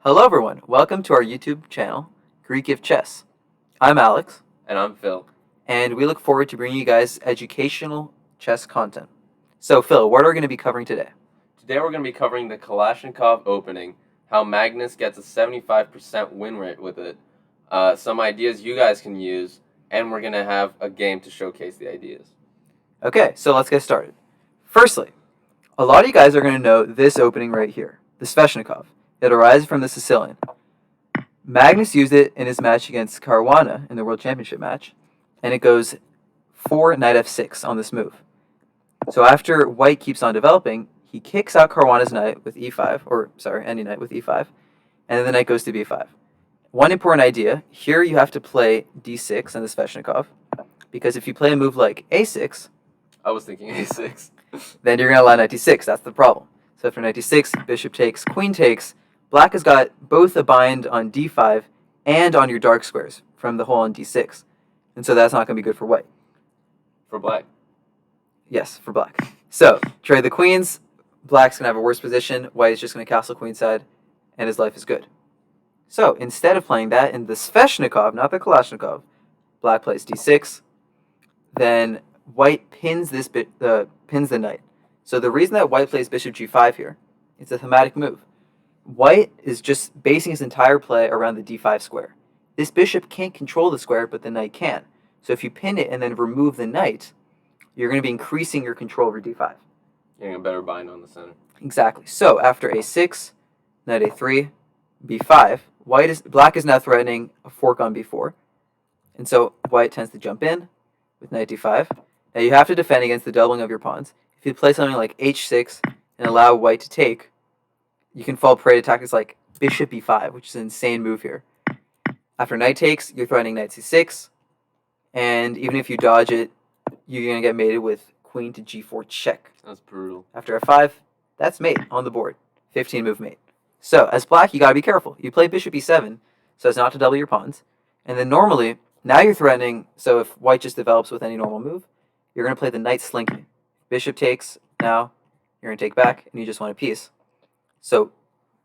Hello everyone, welcome to our YouTube channel, GreekGiftChess. I'm Alex, And I'm Phil. and we look forward to bringing you guys educational chess content. So Phil, what are we going to be covering today? Today we're going to be covering the Kalashnikov opening, how Magnus gets a 75% win rate with it, some ideas you guys can use, and we're going to have a game to showcase the ideas. Okay, so let's get started. Firstly, a lot of you guys are going to know this opening right here, the Sveshnikov. It arises from the Sicilian. Magnus used it in his match against Caruana in the World Championship match, and it goes 4 knight f6 on this move. So after white keeps on developing, he kicks out Caruana's knight with e5, any knight with e5, and then the knight goes to b5. One important idea, here you have to play d6 on the Sveshnikov, because if you play a move like a6, I was thinking a6. then you're going to allow knight d6, that's the problem. So after knight d6, bishop takes, queen takes, black has got both a bind on d5 and on your dark squares from the hole on d6. And so that's not going to be good for white. For black. Yes, for black. So, trade the queens, black's going to have a worse position, white is just going to castle queenside, and his life is good. So, instead of playing that in the Sveshnikov, not the Kalashnikov, black plays d6, then white pins pins the knight. So the reason that white plays bishop g5 here, it's a thematic move. White is just basing his entire play around the d5 square. This bishop can't control the square, but the knight can. So if you pin it and then remove the knight, you're going to be increasing your control over d5. Getting a better bind on the center. Exactly. So after a6, knight a3, b5, black is now threatening a fork on b4. And so white tends to jump in with knight d5. Now you have to defend against the doubling of your pawns. If you play something like h6 and allow white to take, you can fall prey to tactics like bishop b5, which is an insane move here. After knight takes, you're threatening knight c6, and even if you dodge it, you're going to get mated with queen to g4 check. That's brutal. After f5, that's mate on the board. 15 move mate. So as black, you got to be careful. You play bishop e7 so as not to double your pawns, and then normally, now you're threatening, so if white just develops with any normal move, you're going to play the knight slinky. Bishop takes, now you're going to take back, and you just want a piece. So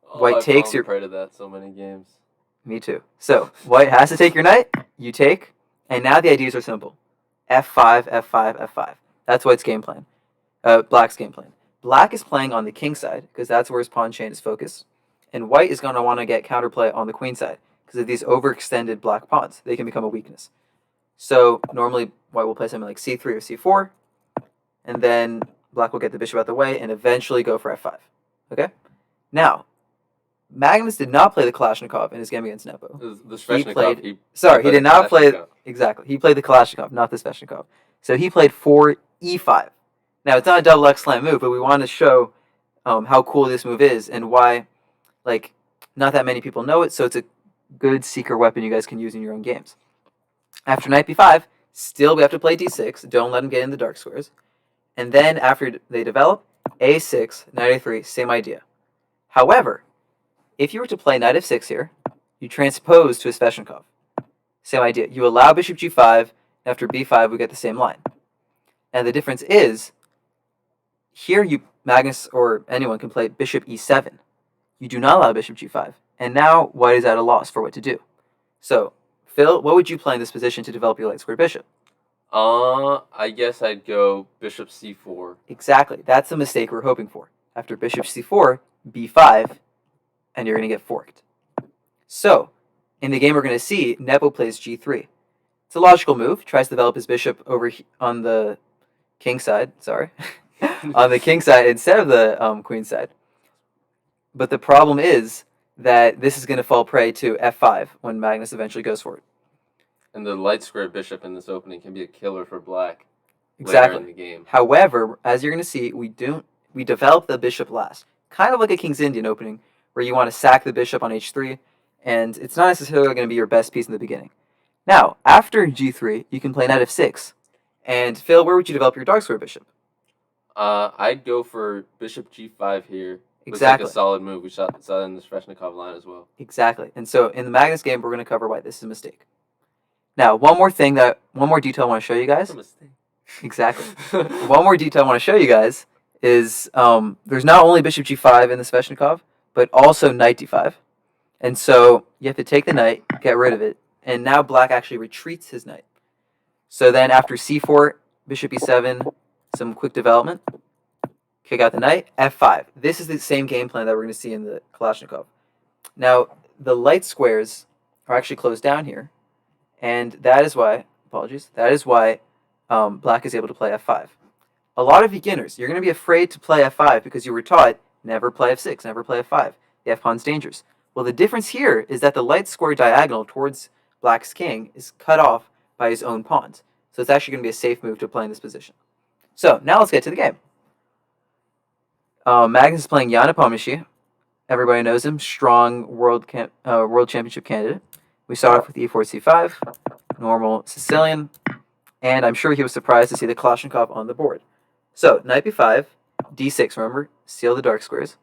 white takes your... I've fallen prey to that so many games. Me too. So white has to take your knight, you take, and now the ideas are simple. f5, f5, f5. That's white's game plan. Black's game plan. Black is playing on the king side, because that's where his pawn chain is focused, and white is going to want to get counterplay on the queen side, because of these overextended black pawns. They can become a weakness. So normally white will play something like c3 or c4, and then black will get the bishop out the way and eventually go for f5. Okay? Now, Magnus did not play the Kalashnikov in his game against Nepo. The Sveshnikov. He did not play... Exactly. He played the Kalashnikov, not the Sveshnikov. So he played 4 e5. Now, it's not a double X slam move, but we want to show how cool this move is and why, not that many people know it, so it's a good secret weapon you guys can use in your own games. After knight b5, still we have to play d6. Don't let him get in the dark squares. And then after they develop, a6, knight a3, same idea. However, if you were to play knight f6 here, you transpose to a Sveshnikov. Same idea. You allow bishop g5, and after b5 we get the same line. And the difference is, here Magnus or anyone can play bishop e7. You do not allow bishop g5. And now white is at a loss for what to do. So, Phil, what would you play in this position to develop your light square bishop? I guess I'd go bishop c4. Exactly. That's the mistake we're hoping for. After bishop c4, b5, and you're going to get forked. So, in the game we're going to see, Nepo plays g3. It's a logical move. Tries to develop his bishop over on the king side. Sorry. On the king side instead of the queen side. But the problem is that this is going to fall prey to f5 when Magnus eventually goes for it. And the light square bishop in this opening can be a killer for black Exactly. later in the game. However, as you're going to see, we develop the bishop last. Kind of like a King's Indian opening, where you want to sack the bishop on h3, and it's not necessarily going to be your best piece in the beginning. Now, after g3, you can play knight f6. And Phil, where would you develop your dark square bishop? I'd go for bishop g5 here. Exactly. Looks like a solid move. We saw that in the Sveshnikov line as well. Exactly. And so in the Magnus game, we're going to cover why this is a mistake. Now, one more detail I want to show you guys. It's a mistake. Exactly. One more detail I want to show you guys is there's not only bishop g5 in the Sveshnikov, but also knight d5. And so you have to take the knight, get rid of it, and now black actually retreats his knight. So then after c4, bishop e7, some quick development, kick out the knight, f5. This is the same game plan that we're going to see in the Kalashnikov. Now, the light squares are actually closed down here, and that is why, black is able to play f5. A lot of beginners, you're going to be afraid to play f5 because you were taught never play f6, never play f5. The f-pawn's dangerous. Well, the difference here is that the light square diagonal towards black's king is cut off by his own pawns. So it's actually going to be a safe move to play in this position. So now let's get to the game. Magnus is playing Jan Nepomniachtchi. Everybody knows him. Strong world championship candidate. We start off with e4, c5, normal Sicilian, and I'm sure he was surprised to see the Kalashnikov on the board. So knight b5, d6. Remember, seal the dark squares.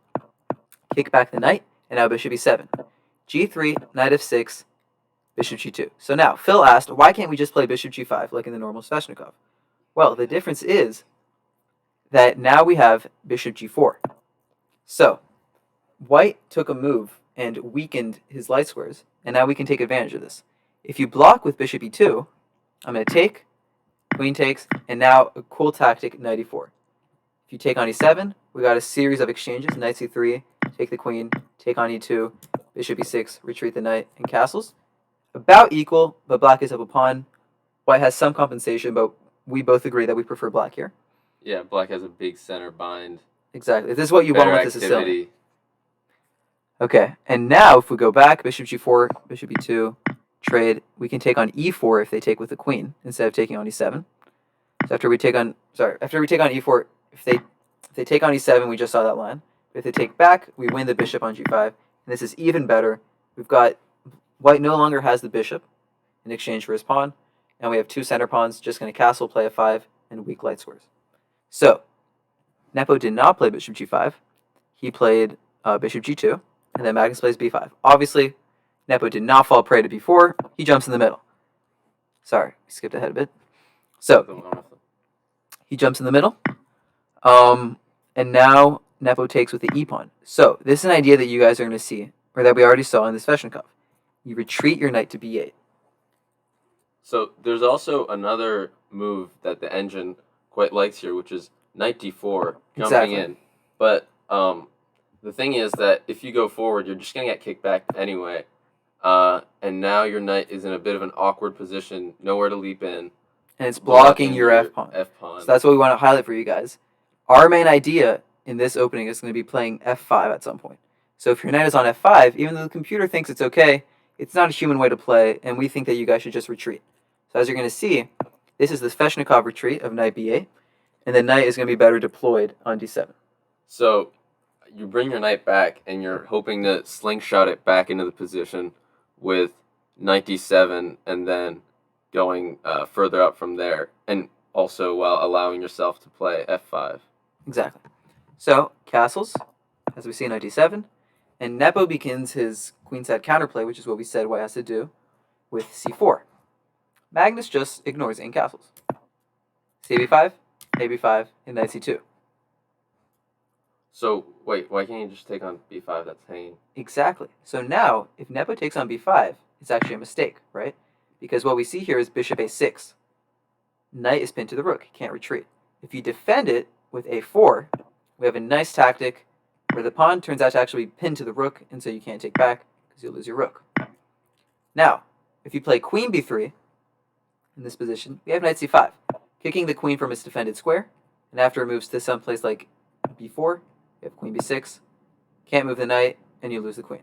Kick back the knight, and now bishop e7. g3, knight f6, bishop g2. So now, Phil asked, why can't we just play bishop g5 like in the normal Sveshnikov? Well, the difference is that now we have bishop g4. So, white took a move and weakened his light squares, and now we can take advantage of this. If you block with bishop e2, I'm going to take, queen takes, and now a cool tactic, knight e4. If you take on e7, we got a series of exchanges, knight c3, take the queen, take on e2, bishop e6, retreat the knight, and castles. About equal, but black is up a pawn. White has some compensation, but we both agree that we prefer black here. Yeah, black has a big center bind. Exactly. This is what you want with activity. the Sicilian. Okay, and now if we go back, bishop g4, bishop e2, trade, we can take on e4 if they take with the queen instead of taking on e7. So after we take on e4, if they take on e7, we just saw that line. If they take back, we win the bishop on g5, and this is even better. We've got white no longer has the bishop in exchange for his pawn, and we have two center pawns, just going to castle, play f5, and weak light squares. So, Nepo did not play bishop g5. He played bishop g2, and then Magnus plays b5. Obviously, Nepo did not fall prey to b4. He jumps in the middle. Sorry, we skipped ahead a bit. So, he jumps in the middle, and now Nepo takes with the e-pawn. So, this is an idea that you guys are going to see, or that we already saw in the Sveshnikov. You retreat your knight to b8. So, there's also another move that the engine quite likes here, which is knight d4, jumping in. But the thing is that if you go forward, you're just going to get kicked back anyway. And now your knight is in a bit of an awkward position, nowhere to leap in. And it's blocking your f-pawn. So that's what we want to highlight for you guys. Our main idea in this opening is going to be playing f5 at some point. So if your knight is on f5, even though the computer thinks it's okay, it's not a human way to play, and we think that you guys should just retreat. So as you're going to see, this is the Sveshnikov retreat of knight b8, and the knight is going to be better deployed on d7. So you bring your knight back, and you're hoping to slingshot it back into the position with knight d7, and then going further up from there, and also while allowing yourself to play f5. Exactly. So castles, as we see knight d7, and Nepo begins his queenside counterplay, which is what we said white has to do, with c4. Magnus just ignores it and castles. cb5, ab5, and knight c2. So, wait, why can't you just take on b5? That's hanging. Exactly. So now, if Nepo takes on b5, it's actually a mistake, right? Because what we see here is bishop a6. Knight is pinned to the rook. He can't retreat. If you defend it with a4, we have a nice tactic where the pawn turns out to actually be pinned to the rook, and so you can't take back because you'll lose your rook. Now, if you play queen b3 in this position, we have knight c5, kicking the queen from its defended square, and after it moves to some place like b4, you have queen b6, can't move the knight, and you lose the queen.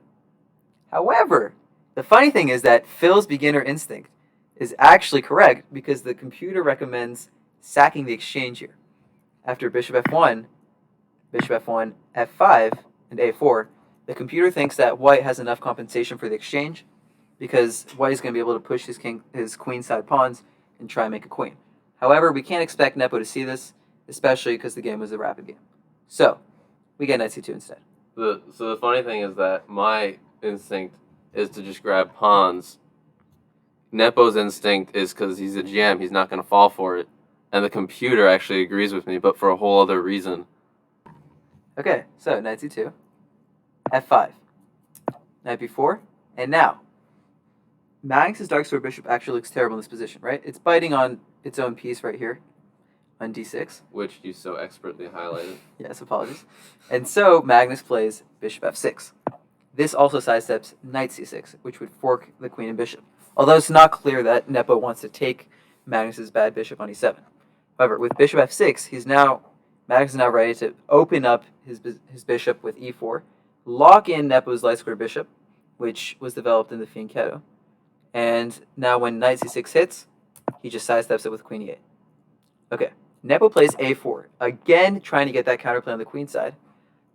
However, the funny thing is that Phil's beginner instinct is actually correct because the computer recommends sacking the exchange here. After bishop f1, f5, and a4, the computer thinks that white has enough compensation for the exchange because white is going to be able to push his queen side pawns and try and make a queen. However, we can't expect Nepo to see this, especially because the game was a rapid game. So, we get knight c2 instead. So the funny thing is that my instinct is to just grab pawns. Nepo's instinct is because he's a GM, he's not going to fall for it. And the computer actually agrees with me, but for a whole other reason. Okay, so knight c2, f5, knight b4, and now Magnus's dark square bishop actually looks terrible in this position, right? It's biting on its own piece right here on d6. Which you so expertly highlighted. Yes, apologies. And so Magnus plays bishop f6. This also sidesteps knight c6, which would fork the queen and bishop. Although it's not clear that Nepo wants to take Magnus's bad bishop on e7. However, with bishop f6, Magnus is now ready to open up his bishop with e4, lock in Nepo's light square bishop, which was developed in the fianchetto. And now when knight c6 hits, he just sidesteps it with queen e8. Okay, Nepo plays a4, again trying to get that counterplay on the queen side,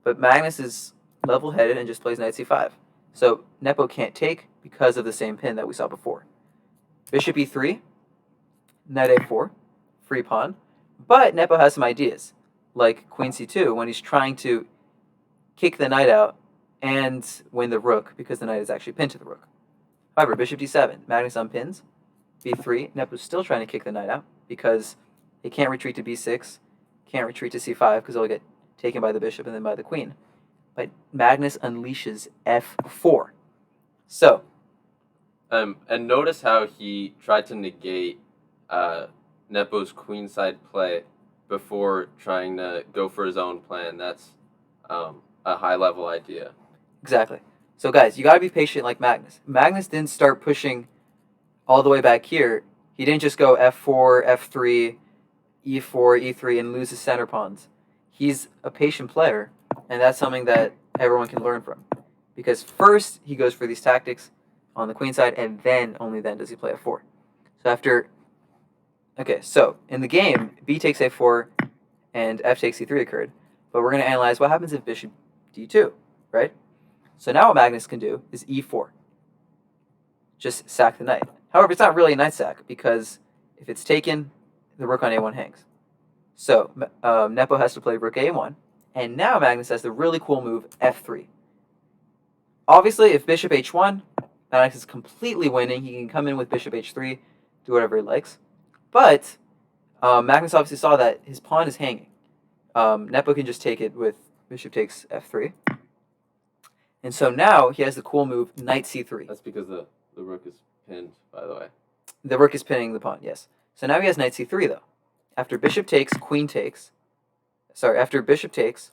but Magnus is level-headed and just plays knight c5. So Nepo can't take because of the same pin that we saw before. Bishop e3, knight a4, free pawn, but Nepo has some ideas, like queen c2 when he's trying to kick the knight out and win the rook because the knight is actually pinned to the rook. However, bishop d7, Magnus unpins. b3, Nepo's still trying to kick the knight out because he can't retreat to b6, can't retreat to c5 because he'll get taken by the bishop and then by the queen. But Magnus unleashes f4. So. And notice how he tried to negate Nepo's queenside play before trying to go for his own plan. That's a high-level idea. Exactly. So guys, you got to be patient like Magnus. Magnus didn't start pushing all the way back here. He didn't just go f4, f3, e4, e3, and lose his center pawns. He's a patient player, and that's something that everyone can learn from. Because first, he goes for these tactics on the queen side, and then, only then, does he play f4. So in the game, b takes a4 and f takes c3 occurred. But we're going to analyze what happens if bishop d2, right? So now what Magnus can do is e4. Just sack the knight. However, it's not really a knight sack, because if it's taken, the rook on a1 hangs. So Nepo has to play rook a1, and now Magnus has the really cool move f3. Obviously, if bishop h1, Magnus is completely winning. He can come in with bishop h3, do whatever he likes. But Magnus obviously saw that his pawn is hanging. Nepo can just take it with bishop takes f3. And so now he has the cool move knight c3. That's because the rook is pinned, by the way. The rook is pinning the pawn, yes. So now he has knight c3, though. After bishop takes, after bishop takes,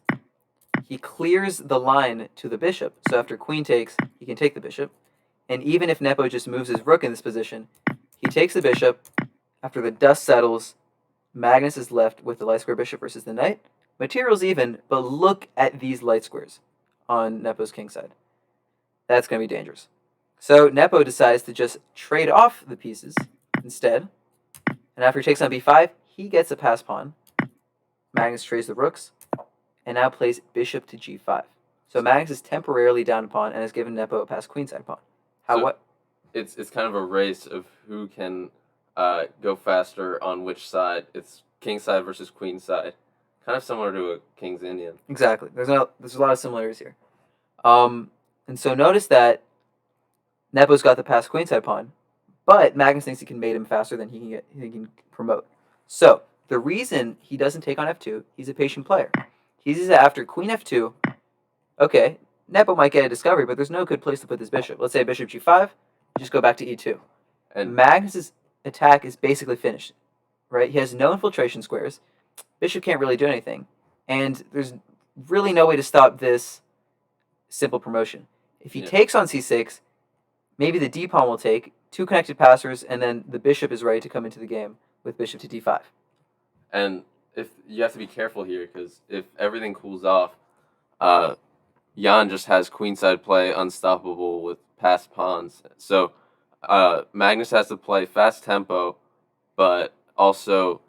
he clears the line to the bishop. So after queen takes, he can take the bishop. And even if Nepo just moves his rook in this position, he takes the bishop. After the dust settles, Magnus is left with the light square bishop versus the knight. Material's even, but look at these light squares on Nepo's king side. That's going to be dangerous. So Nepo decides to just trade off the pieces instead. And after he takes on b5, he gets a pass pawn. Magnus trades the rooks, and now plays bishop to g5. So Magnus is temporarily down a pawn and has given Nepo a pass queenside pawn. It's kind of a race of who can go faster on which side. It's king side versus queen side. Kind of similar to a King's Indian. Exactly. There's a lot of similarities here. And so notice that Nepo's got the pass queenside pawn, but Magnus thinks he can mate him faster than he can promote. So the reason he doesn't take on f2, he's a patient player. He sees that after queen f2, okay, Nepo might get a discovery, but there's no good place to put this bishop. Let's say bishop g5, just go back to e2. And Magnus's attack is basically finished, right? He has no infiltration squares. Bishop can't really do anything. And there's really no way to stop this simple promotion. If he takes on c6, maybe the d-pawn will take, two connected passers, and then the bishop is ready to come into the game with bishop to d5. And if you have to be careful here, because if everything cools off, Jan just has queenside play unstoppable with passed pawns. So Magnus has to play fast tempo, but also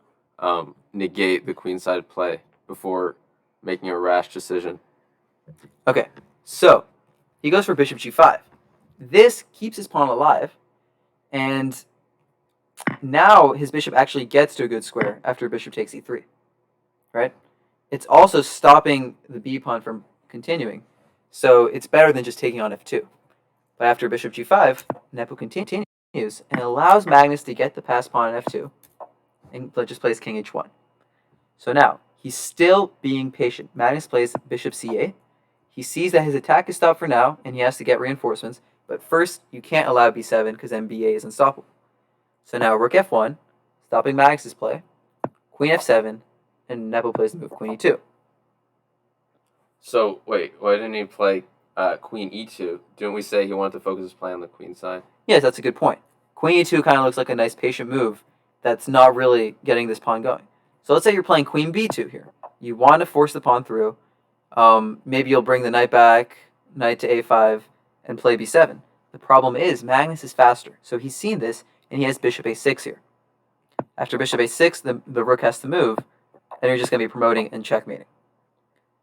negate the queenside play before making a rash decision. Okay, so he goes for bishop g5. This keeps his pawn alive, and now his bishop actually gets to a good square after bishop takes e3, right? It's also stopping the b-pawn from continuing, so it's better than just taking on f2. But after bishop g5, Nepo continues and allows Magnus to get the pass pawn on f2 and just plays king h1. So now, he's still being patient. Magnus plays bishop c8. He sees that his attack is stopped for now, and he has to get reinforcements. But first, you can't allow b7 because then ba is unstoppable. So now rook f1, stopping Magnus's play, queen f7, and Nepo plays the move queen e2. So, wait, why didn't he play queen e2? Didn't we say he wanted to focus his play on the queen side? Yes, that's a good point. Queen e2 kind of looks like a nice patient move that's not really getting this pawn going. So let's say you're playing queen b2 here. You want to force the pawn through. Maybe you'll bring the knight back, knight to a5, and play b7. The problem is Magnus is faster, so he's seen this, and he has bishop a6 here. After bishop a6, the rook has to move, and you're just going to be promoting and checkmating.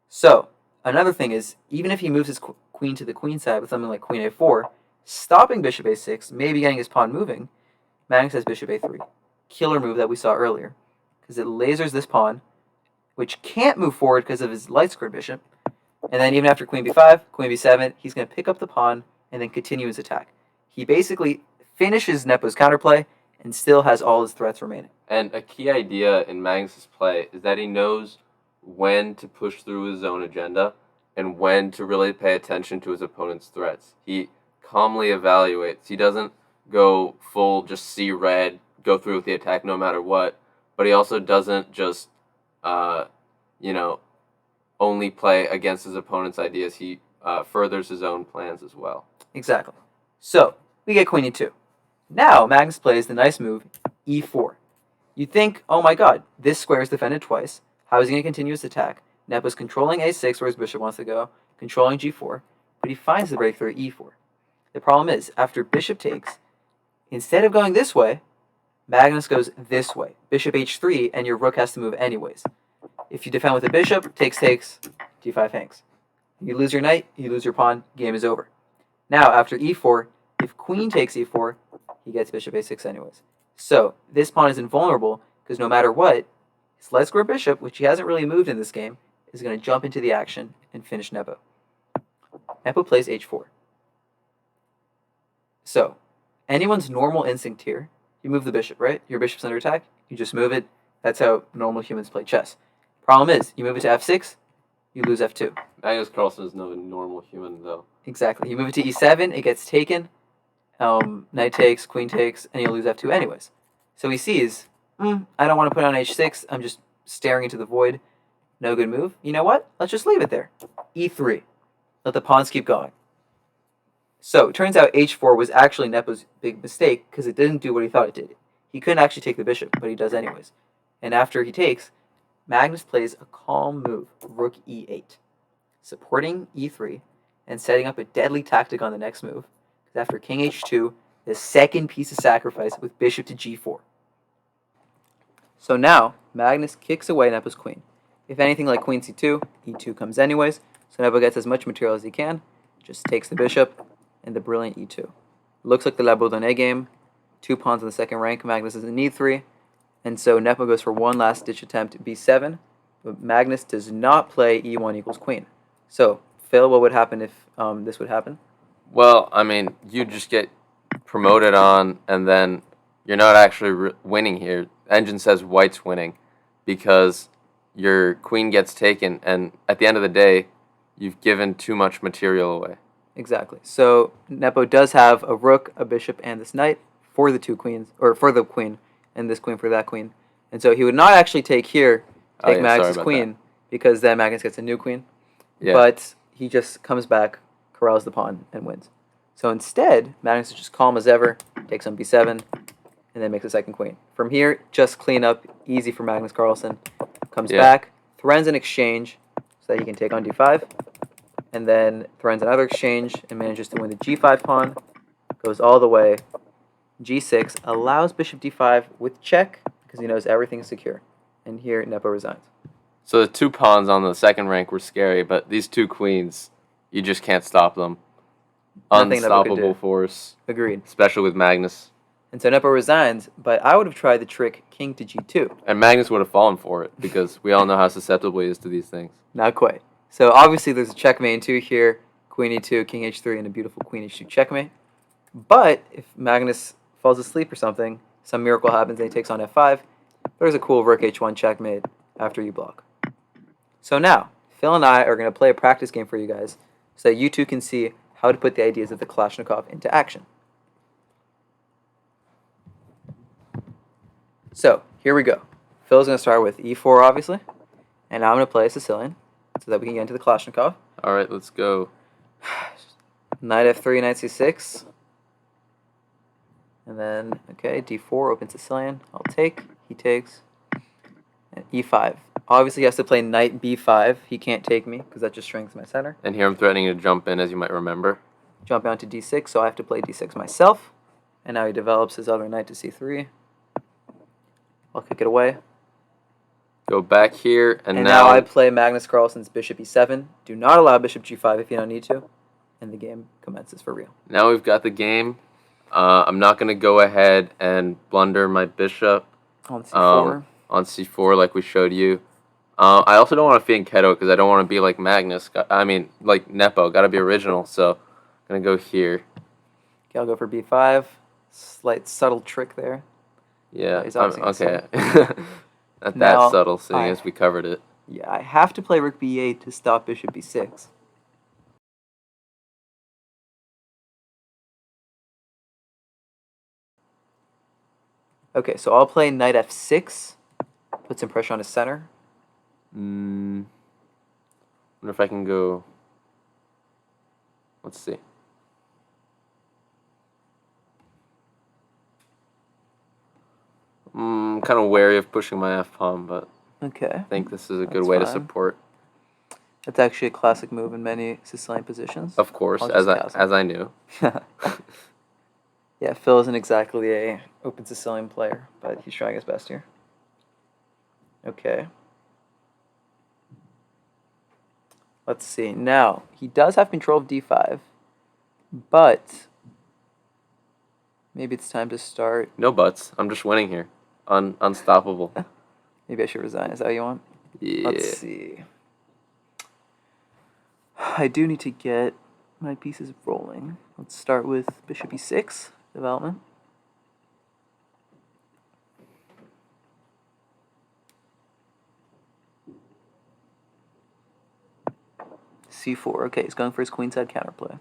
So, another thing is, even if he moves his queen to the queen side with something like queen a4, stopping bishop a6, maybe getting his pawn moving, Magnus has bishop a3. Killer move that we saw earlier, because it lasers this pawn, which can't move forward because of his light squared bishop. And then even after queen b5, queen b7, he's going to pick up the pawn and then continue his attack. He basically finishes Nepo's counterplay and still has all his threats remaining. And a key idea in Magnus's play is that he knows when to push through his own agenda and when to really pay attention to his opponent's threats. He calmly evaluates. He doesn't go full just see red, go through with the attack no matter what, but he also doesn't just only play against his opponent's ideas. He furthers his own plans as well. Exactly. So, we get queen e2. Now, Magnus plays the nice move, e4. You think, oh my god, this square is defended twice. How is he going to continue his attack? Nepo's controlling a6 where his bishop wants to go, controlling g4, but he finds the breakthrough at e4. The problem is, after bishop takes, instead of going this way, Magnus goes this way, bishop h3, and your rook has to move anyways. If you defend with a bishop, takes, d5 hangs. You lose your knight, you lose your pawn, game is over. Now, after e4, if queen takes e4, he gets bishop a6 anyways. So, this pawn is invulnerable, because no matter what, his light square bishop, which he hasn't really moved in this game, is going to jump into the action and finish Nepo. Nepo plays h4. So, anyone's normal instinct here, you move the bishop, right? Your bishop's under attack, you just move it. That's how normal humans play chess. Problem is, you move it to f6, you lose f2. Magnus Carlsen is no normal human, though. Exactly. You move it to e7, it gets taken, knight takes, queen takes, and you'll lose f2 anyways. So he sees, I don't want to put on h6, I'm just staring into the void. No good move. You know what? Let's just leave it there. e3. Let the pawns keep going. So, it turns out h4 was actually Nepo's big mistake because it didn't do what he thought it did. He couldn't actually take the bishop, but he does anyways. And after he takes, Magnus plays a calm move, rook e8, supporting e3 and setting up a deadly tactic on the next move. Because after king h2, the second piece of sacrifice with bishop to g4. So now, Magnus kicks away Nepo's queen. If anything like queen c2, e2 comes anyways, so Nepo gets as much material as he can, just takes the bishop, and the brilliant e2. Looks like the La Bourdonnais game. 2 pawns in the second rank, Magnus is in e3, and so Nepo goes for one last ditch attempt, b7, but Magnus does not play e1 equals queen. So, Phil, what would happen if this would happen? Well, I mean, you just get promoted on, and then you're not actually winning here. Engine says white's winning because your queen gets taken, and at the end of the day, you've given too much material away. Exactly. So Nepo does have a rook, a bishop, and this knight for the 2 queens, or for the queen, and this queen for that queen. And so he would not actually take here, take Magnus's queen, because then Magnus gets a new queen. Yeah. But he just comes back, corrals the pawn, and wins. So instead, Magnus is just calm as ever, takes on b7, and then makes a second queen. From here, just clean up, easy for Magnus Carlsen. Comes back, threatens an exchange so that he can take on d5, and then threatens another exchange and manages to win the g5 pawn, goes all the way, g6, allows bishop d5 with check because he knows everything's secure. And here, Nepo resigns. So the 2 pawns on the second rank were scary, but these 2 queens, you just can't stop them. Unstoppable force. Agreed. Especially with Magnus. And so Nepo resigns, but I would have tried the trick king to g2. And Magnus would have fallen for it, because we all know how susceptible he is to these things. Not quite. So obviously there's a checkmate in 2 here, queen e2, king h3, and a beautiful queen h2 checkmate. But if Magnus falls asleep or something, some miracle happens and he takes on f5, there's a cool rook h1 checkmate after you block. So now, Phil and I are going to play a practice game for you guys so that you two can see how to put the ideas of the Kalashnikov into action. So, here we go. Phil's going to start with e4, obviously, and now I'm going to play a Sicilian so that we can get into the Kalashnikov. All right, let's go. Knight f3, knight c6. And then, okay, d4, open Sicilian. I'll take, he takes, and e5. Obviously, he has to play knight b5. He can't take me because that just shrinks my center. And here I'm threatening to jump in, as you might remember. Jump down to d6, so I have to play d6 myself. And now he develops his other knight to c3. I'll kick it away. Go back here, and now I play Magnus Carlsen's bishop e7. Do not allow bishop g5 if you don't need to. And the game commences for real. Now we've got the game. I'm not going to go ahead and blunder my bishop On c4. On c4 like we showed you. I also don't want to fianchetto because I don't want to be like Magnus. Like Nepo. Got to be original, so I'm going to go here. Okay, I'll go for b5. Slight subtle trick there. Yeah, He's obviously okay. Not Now, that subtle, seeing as we covered it. Yeah, I have to play rook b8 to stop bishop b6. Okay, so I'll play knight f6. Put some pressure on his center. Wonder if I can go... Let's see. I'm kind of wary of pushing my f-pawn, but Okay. I think this is a good That's way to fine. support. That's actually a classic move in many Sicilian positions. Of course, I'll as just I knew. Yeah, Phil isn't exactly a open Sicilian player, but he's trying his best here. Okay. Let's see. Now, he does have control of d5, but maybe it's time to start. No buts. I'm just winning here. Unstoppable. Maybe I should resign. Is that what you want? Yeah. Let's see. I do need to get my pieces rolling. Let's start with bishop e6 development. c4. Okay, he's going for his queenside counterplay.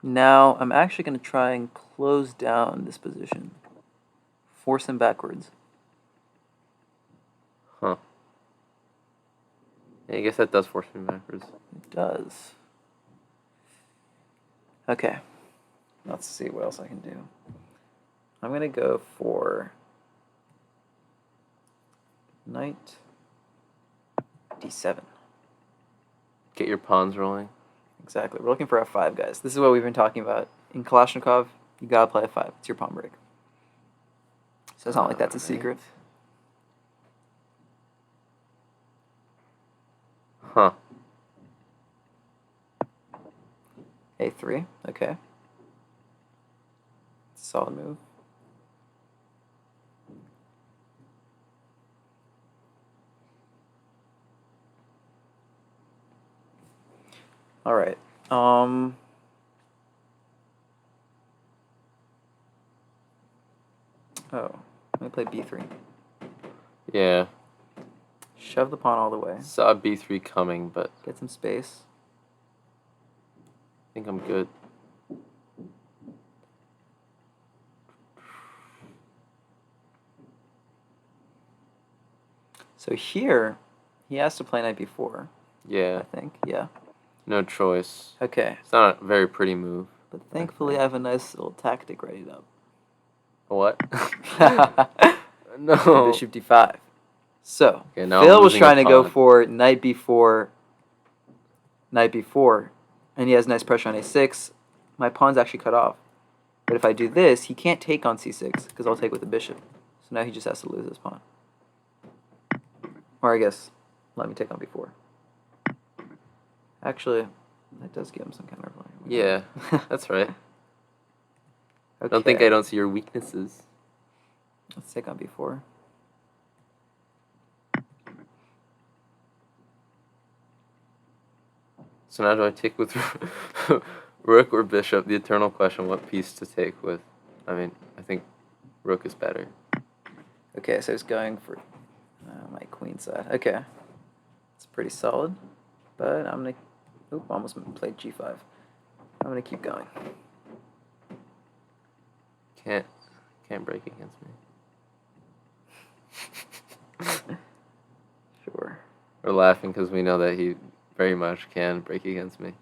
Now, I'm actually going to try and close down this position. Force him backwards. Huh. Yeah, I guess that does force me backwards. It does. Okay. Let's see what else I can do. I'm going to go for knight d7. Get your pawns rolling. Exactly. We're looking for f5, guys. This is what we've been talking about. In Kalashnikov, you gotta play f5. It's your pawn break. So it's not like that's a secret. Huh. a3. Okay. Solid move. All right. Oh, let me play b3. Yeah. Shove the pawn all the way. Saw b3 coming, but Get some space. I think I'm good. So here, he has to play knight b4. Yeah. I think. Yeah. No choice. Okay. It's not a very pretty move. But thankfully, I have a nice little tactic ready up. What? No. Bishop d5. So, Okay, now I'm Phil was losing a trying to go pawn. for knight b4, and he has nice pressure on a6. My pawn's actually cut off. But if I do this, he can't take on c6, because I'll take with the bishop. So now he just has to lose his pawn. Or I guess, let me take on b4. Actually, that does give him some counterplay. Yeah, that's right. Okay. Don't think I don't see your weaknesses. Let's take on b4. So now do I take with rook or bishop? The eternal question, what piece to take with? I mean, I think rook is better. Okay, so he's going for my queen side. Okay. It's pretty solid. But I'm going to... Oop, almost played g5. I'm going to keep going. Can't break against me. Sure. We're laughing because we know that he very much can break against me.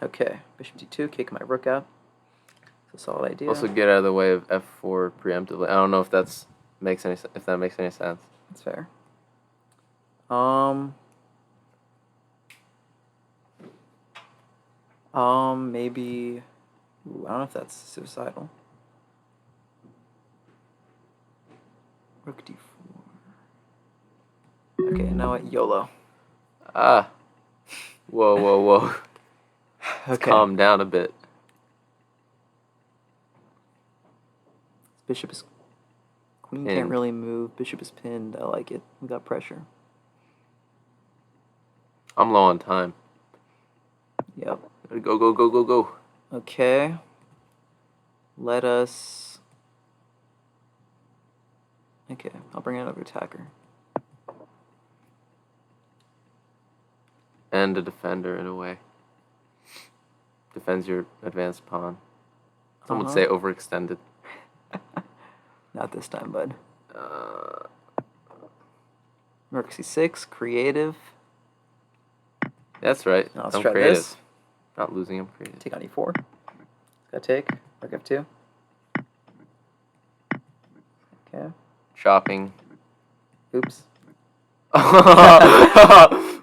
Okay, bishop d2, kick my rook out. It's a solid idea. Also, get out of the way of f4 preemptively. I don't know if that makes any sense. That's fair. Maybe. Ooh, I don't know if that's suicidal. Rook d4. Okay, now what? YOLO. Ah. Whoa. Okay. Calm down a bit. Bishop is... Queen Pinned. can't really move. Bishop is pinned. I like it. We got pressure. I'm low on time. Yep. Go. Okay. Let us... Okay, I'll bring another attacker. And a defender in a way. Defends your advanced pawn. Some would say overextended. Not this time, bud. Rook c6, creative. That's right. Now let's I'm try creative. this. Not losing, I'm creative. Take on e4. Got take. Rook f2. Okay. Shopping. Oops.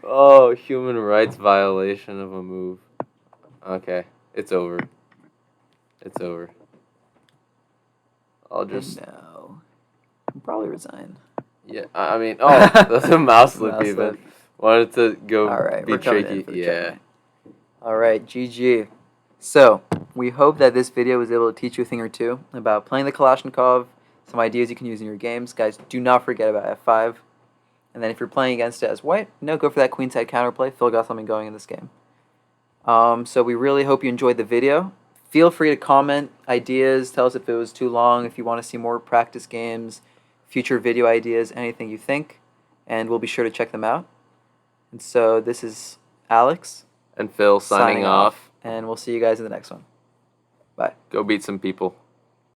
Oh, human rights violation of a move. Okay, it's over. I'll just... No. I'll probably resign. Yeah, I mean, oh, that's a mouse slip Mouse even. slip. Wanted to go All right, be we're coming in tricky. for the Yeah. checkmate. All right, GG. So, we hope that this video was able to teach you a thing or two about playing the Kalashnikov, some ideas you can use in your games. Guys, do not forget about f5. And then if you're playing against it as white, go for that queenside counterplay. Phil got something going in this game. So we really hope you enjoyed the video. Feel free to comment ideas. Tell us if it was too long, if you want to see more practice games, future video ideas, anything you think. And we'll be sure to check them out. And so this is Alex. And Phil signing off. And we'll see you guys in the next one. Bye. Go beat some people.